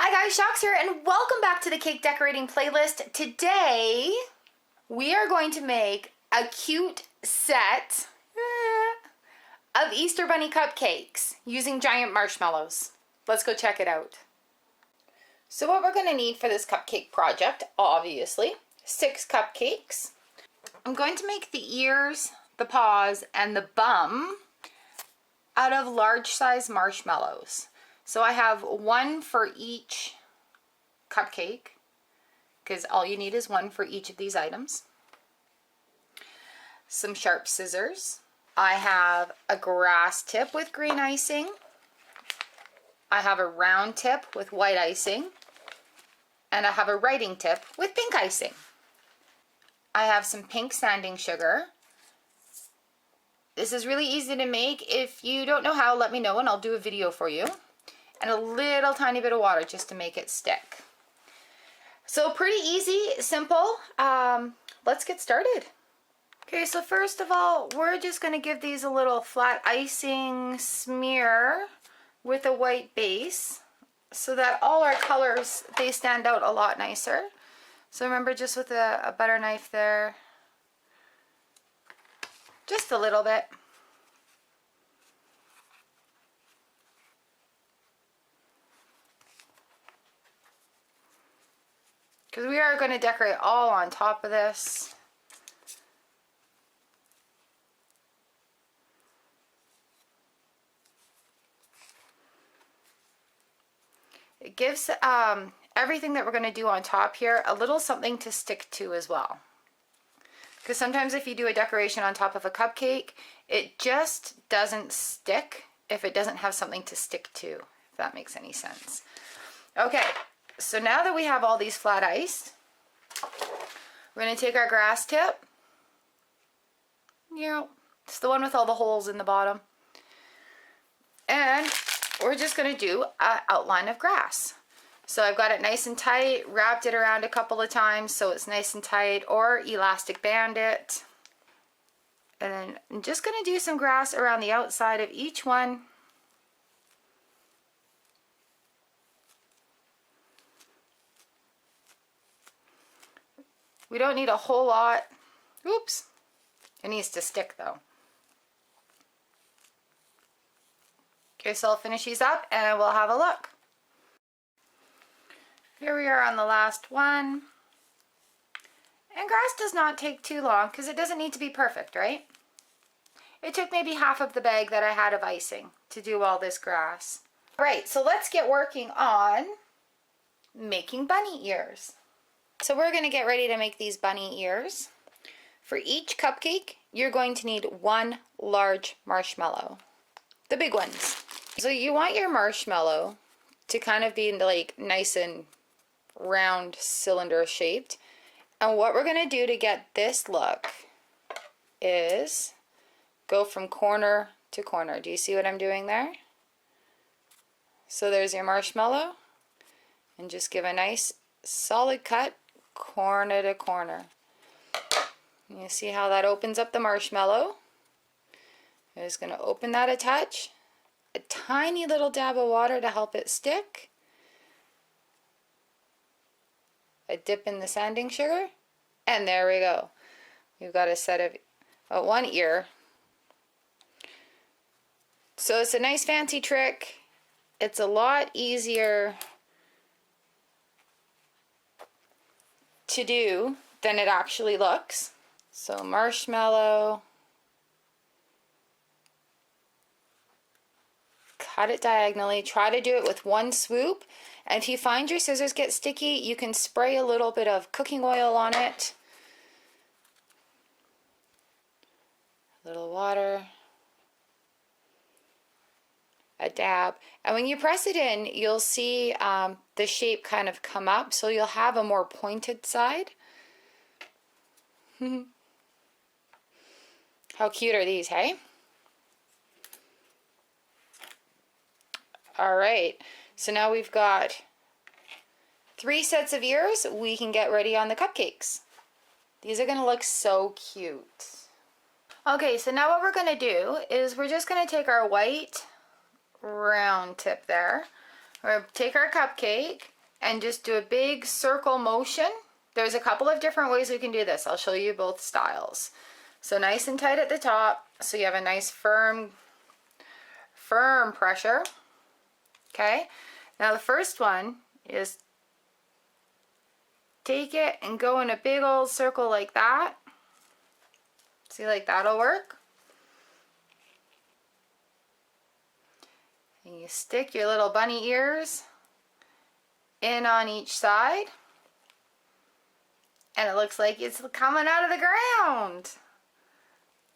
Hi guys, Chox here, and welcome back to the cake decorating playlist. Today, we are going to make a cute set of Easter Bunny cupcakes using giant marshmallows. Let's go check it out. So what we're going to need for this cupcake project, obviously, 6 cupcakes. I'm going to make the ears, the paws, and the bum out of large size marshmallows. So I have one for each cupcake, because all you need is one for each of these items. Some sharp scissors. I have a grass tip with green icing. I have a round tip with white icing. And I have a writing tip with pink icing. I have some pink sanding sugar. This is really easy to make. If you don't know how, let me know and I'll do a video for you. And a little tiny bit of water just to make it stick. So pretty easy, simple. Let's get started. Okay, so first of all, we're just going to give these a little flat icing smear with a white base so that all our colors, they stand out a lot nicer. So remember, just with a butter knife there, just a little bit. Because we are going to decorate all on top of this. It gives everything that we're going to do on top here a little something to stick to as well. Because sometimes if you do a decoration on top of a cupcake, it just doesn't stick if it doesn't have something to stick to, if that makes any sense. Okay. So now that we have all these flat ice, we're going to take our grass tip. It's the one with all the holes in the bottom. And we're just going to do an outline of grass. So I've got it nice and tight, wrapped it around a couple of times so it's nice and tight, or elastic band it. And then I'm just going to do some grass around the outside of each one. We don't need a whole lot. Oops. It needs to stick though. Okay, so I'll finish these up and we'll have a look. Here we are on the last one. And grass does not take too long because it doesn't need to be perfect, right? It took maybe half of the bag that I had of icing to do all this grass. All right, so let's get working on making bunny ears. So we're going to get ready to make these bunny ears. For each cupcake, you're going to need 1 large marshmallow. The big ones. So you want your marshmallow to kind of be like nice and round cylinder shaped. And what we're going to do to get this look is go from corner to corner. Do you see what I'm doing there? So there's your marshmallow. And just give a nice solid cut corner to corner. You see how that opens up the marshmallow? I'm just going to open that a touch. A tiny little dab of water to help it stick. A dip in the sanding sugar. And there we go. We've got a set of one ear. So it's a nice fancy trick. It's a lot easier to do than it actually looks. So marshmallow, cut it diagonally, try to do it with one swoop, and if you find your scissors get sticky, you can spray a little bit of cooking oil on it, a little water, a dab, and when you press it in, you'll see the shape kind of come up, so you'll have a more pointed side. How cute are these, hey? Alright, so now we've got 3 sets of ears. We can get ready on the cupcakes. These are going to look so cute. Okay, so now what we're going to do is we're just going to take our white round tip there. We're going to take our cupcake and just do a big circle motion. There's a couple of different ways we can do this. I'll show you both styles. So nice and tight at the top, so you have a nice firm pressure. Okay, now the first one is take it and go in a big old circle like that. See, like that'll work. And you stick your little bunny ears in on each side. And it looks like it's coming out of the ground.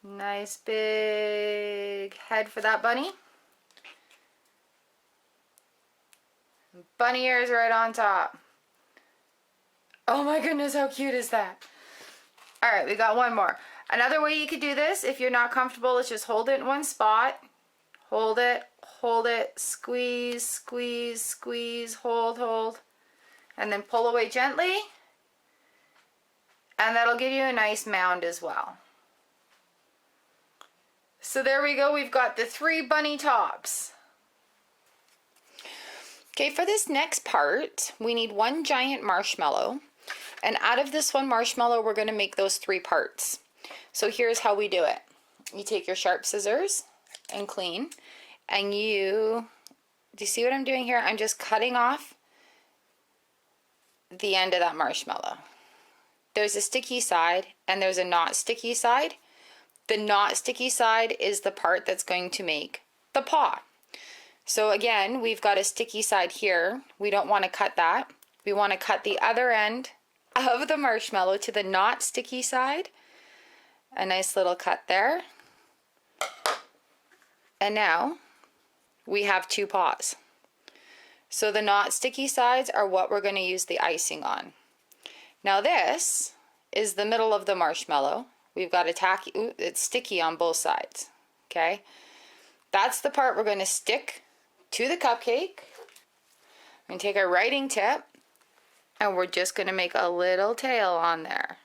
Nice big head for that bunny. Bunny ears right on top. Oh my goodness, how cute is that? Alright, we got one more. Another way you could do this, if you're not comfortable, is just hold it in one spot. Hold it, squeeze, squeeze, squeeze, hold. And then pull away gently. And that'll give you a nice mound as well. So there we go, we've got the 3 bunny tops. Okay, for this next part, we need 1 giant marshmallow. And out of this 1 marshmallow, we're going to make those 3 parts. So here's how we do it. You take your sharp scissors and clean. And do you see what I'm doing here? I'm just cutting off the end of that marshmallow. There's a sticky side and there's a not sticky side. The not sticky side is the part that's going to make the paw. So again, we've got a sticky side here. We don't want to cut that. We want to cut the other end of the marshmallow to the not sticky side. A nice little cut there. And now we have 2 paws. So the not sticky sides are what we're going to use the icing on. Now this is the middle of the marshmallow. We've got a tacky, ooh, it's sticky on both sides. Okay, that's the part we're going to stick to the cupcake. We're going to take our writing tip and we're just going to make a little tail on there.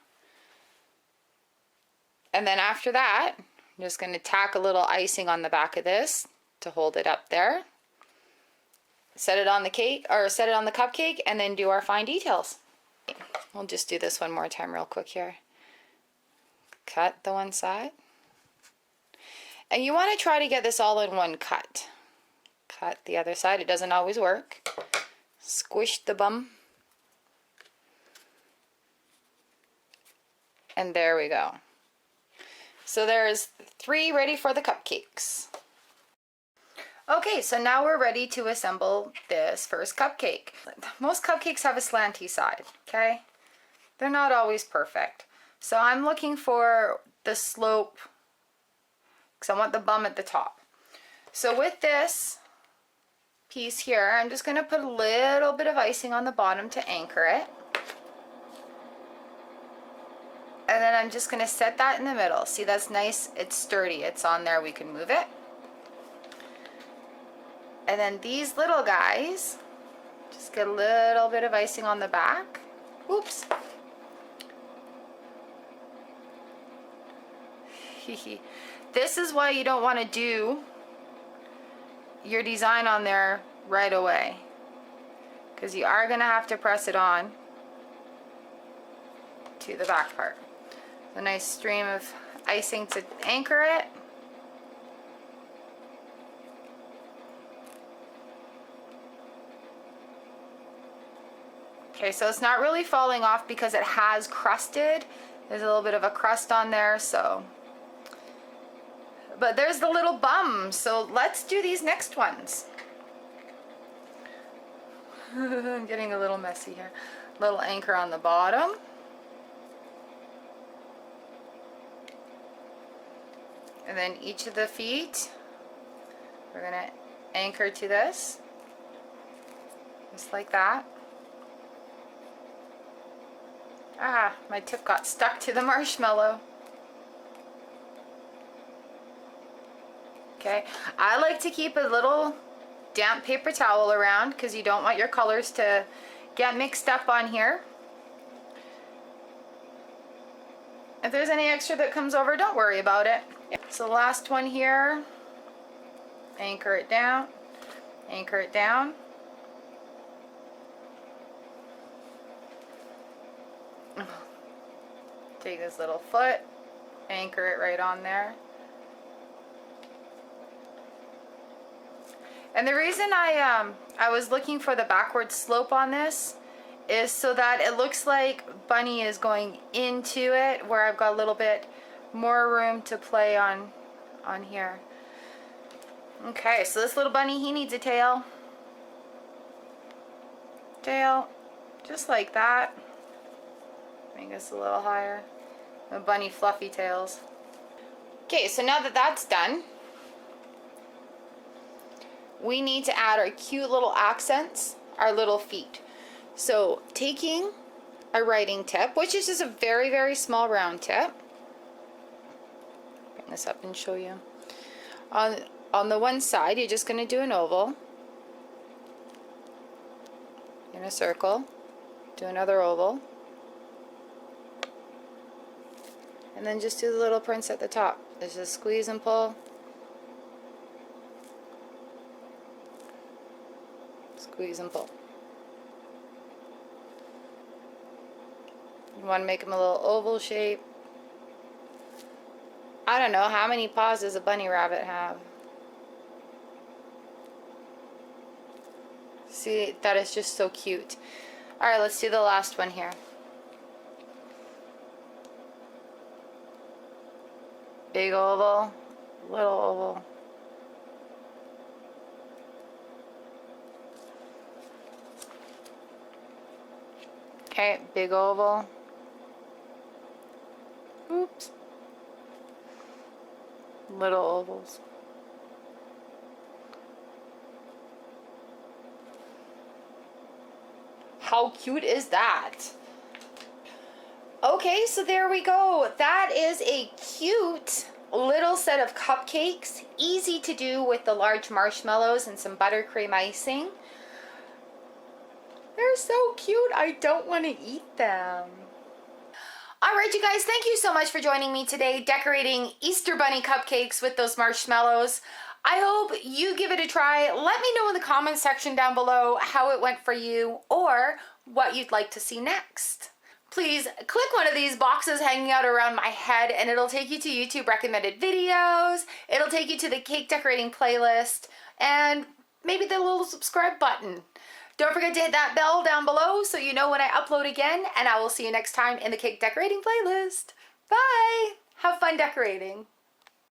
And then after that, I'm just going to tack a little icing on the back of this to hold it up there. Set it on the cake, or set it on the cupcake, and then do our fine details. We'll just do this one more time real quick here. Cut the one side. And you want to try to get this all in one cut. Cut the other side. It doesn't always work. Squish the bum. And there we go. So there's 3 ready for the cupcakes. Okay, so now we're ready to assemble this first cupcake. Most cupcakes have a slanty side, okay? They're not always perfect. So I'm looking for the slope, because I want the bum at the top. So with this piece here, I'm just going to put a little bit of icing on the bottom to anchor it. And then I'm just going to set that in the middle. See, that's nice, it's sturdy, it's on there, we can move it. And then these little guys, just get a little bit of icing on the back. Oops. This is why you don't want to do your design on there right away, because you are going to have to press it on to the back part. A nice stream of icing to anchor it. Okay, so it's not really falling off because it has crusted. There's a little bit of a crust on there, so. But there's the little bum, so let's do these next ones. I'm getting a little messy here. Little anchor on the bottom. And then each of the feet, we're gonna anchor to this, just like that. Ah, my tip got stuck to the marshmallow. Okay, I like to keep a little damp paper towel around because you don't want your colors to get mixed up on here. If there's any extra that comes over, don't worry about it. So the last one here, anchor it down, Take this little foot, anchor it right on there. And the reason I was looking for the backward slope on this is so that it looks like Bunny is going into it, where I've got a little bit more room to play on here. Okay, so this little bunny, he needs a tail. Tail, just like that. Make this a little higher. The bunny fluffy tails. Okay, so now that that's done, we need to add our cute little accents, our little feet. So taking a writing tip, which is just a very, very small round tip. Bring this up and show you. On the one side, you're just going to do an oval. In a circle. Do another oval. And then just do the little prints at the top. There's a squeeze and pull. Squeeze and pull. You want to make them a little oval shape. I don't know, how many paws does a bunny rabbit have? See, that is just so cute. Alright, let's do the last one here. Big oval, little oval. Okay, big oval. Oops. Little ovals. How cute is that? Okay, so there we go. That is a cute little set of cupcakes. Easy to do with the large marshmallows and some buttercream icing. They're so cute. I don't want to eat them. Alright, you guys, thank you so much for joining me today decorating Easter Bunny cupcakes with those marshmallows. I hope you give it a try. Let me know in the comments section down below how it went for you or what you'd like to see next. Please click one of these boxes hanging out around my head and it'll take you to YouTube recommended videos. It'll take you to the cake decorating playlist and maybe the little subscribe button. Don't forget to hit that bell down below so you know when I upload again, and I will see you next time in the cake decorating playlist. Bye! Have fun decorating.